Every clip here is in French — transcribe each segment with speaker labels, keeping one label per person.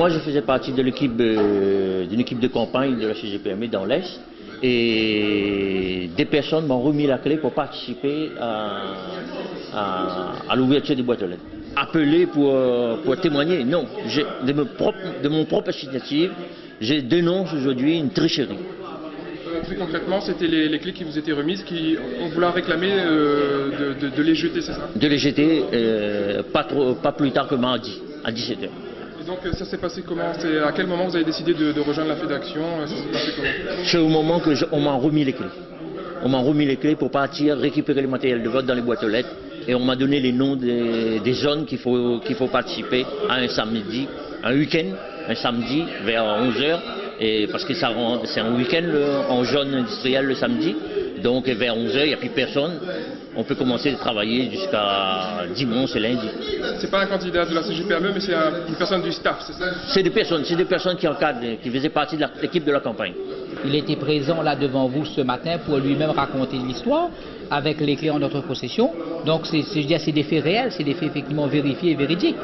Speaker 1: moi, je faisais partie de l'équipe d'une équipe de campagne de la CGPME dans l'Est. Et des personnes m'ont remis la clé pour participer à l'ouverture des boîtes aux lettres. Appelé pour témoigner, non. De mon propre initiative, je dénonce aujourd'hui une tricherie.
Speaker 2: Très concrètement, c'était les clés qui vous étaient remises, on vous l'a réclamé de les jeter, c'est ça? De les jeter,
Speaker 1: pas plus tard que mardi, à 17h.
Speaker 2: Et donc ça s'est passé comment? À quel moment vous avez décidé de rejoindre la FEDAction? Ça s'est passé comment?
Speaker 1: C'est au moment que on m'a remis les clés. On m'a remis les clés pour partir récupérer le matériel de vote dans les boîtes aux lettres. Et on m'a donné les noms des zones qu'il faut participer à un samedi, un week-end, un samedi vers 11h. Et parce que c'est un week-end en zone industrielle le samedi. Donc vers 11h, il n'y a plus personne. On peut commencer à travailler jusqu'à dimanche et lundi.
Speaker 2: C'est pas un candidat de la CGPME, mais c'est une personne du staff, c'est ça?
Speaker 1: C'est des personnes qui encadrent, qui faisaient partie de l'équipe de la campagne.
Speaker 3: Il était présent là devant vous ce matin pour lui-même raconter l'histoire avec les clés en notre possession. Donc c'est des faits réels, c'est des faits effectivement vérifiés et véridiques.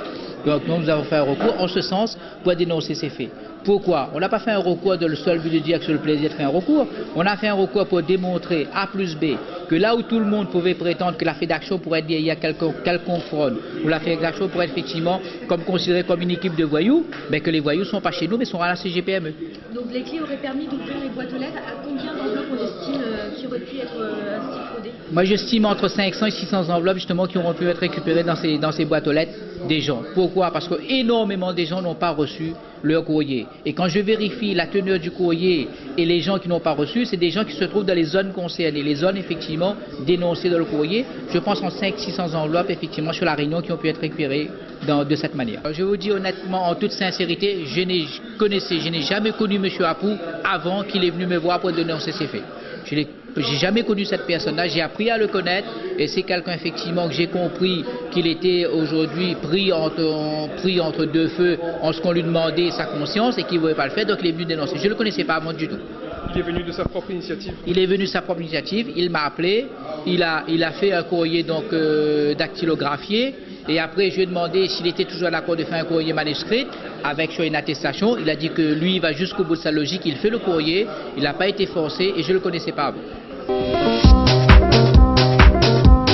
Speaker 3: Donc nous avons fait un recours en ce sens pour dénoncer ces faits. Pourquoi? On n'a pas fait un recours de le seul but de dire que c'est le plaisir de faire un recours. On a fait un recours pour démontrer A plus B que là où tout le monde pouvait prétendre que la FEDAction pourrait être derrière quelconque fraude, ou la FEDAction pourrait être effectivement considérée comme une équipe de voyous, mais que les voyous ne sont pas chez nous mais sont à la CGPME.
Speaker 4: Donc les clés auraient permis d'ouvrir les boîtes aux lettres. À combien d'enveloppes on estime qui auraient pu être ainsi fraudées?
Speaker 3: Moi j'estime entre 500 et 600 enveloppes justement qui auront pu être récupérées dans ces boîtes aux lettres des gens. Pourquoi? Parce que énormément de gens n'ont pas reçu leur courrier. Et quand je vérifie la teneur du courrier et les gens qui n'ont pas reçu, c'est des gens qui se trouvent dans les zones concernées, les zones effectivement dénoncées dans le courrier. Je pense en 500-600 enveloppes effectivement sur la Réunion qui ont pu être récupérées de cette manière. Je vous dis honnêtement, en toute sincérité, je n'ai jamais connu M. Apou avant qu'il est venu me voir pour dénoncer ces faits. Je n'ai jamais connu cette personne-là, j'ai appris à le connaître et c'est quelqu'un effectivement que j'ai compris qu'il était aujourd'hui pris entre deux feux en ce qu'on lui demandait sa conscience et qu'il ne voulait pas le faire, donc il est venu dénoncer. Je ne le connaissais pas avant du tout.
Speaker 2: Il est venu de sa propre initiative?
Speaker 3: Il est venu de sa propre initiative, il m'a appelé, il a fait un courrier donc dactylographié. Et après, je lui ai demandé s'il était toujours d'accord de faire un courrier manuscrit avec sur une attestation. Il a dit que lui, il va jusqu'au bout de sa logique, il fait le courrier, il n'a pas été forcé et je ne le connaissais pas avant.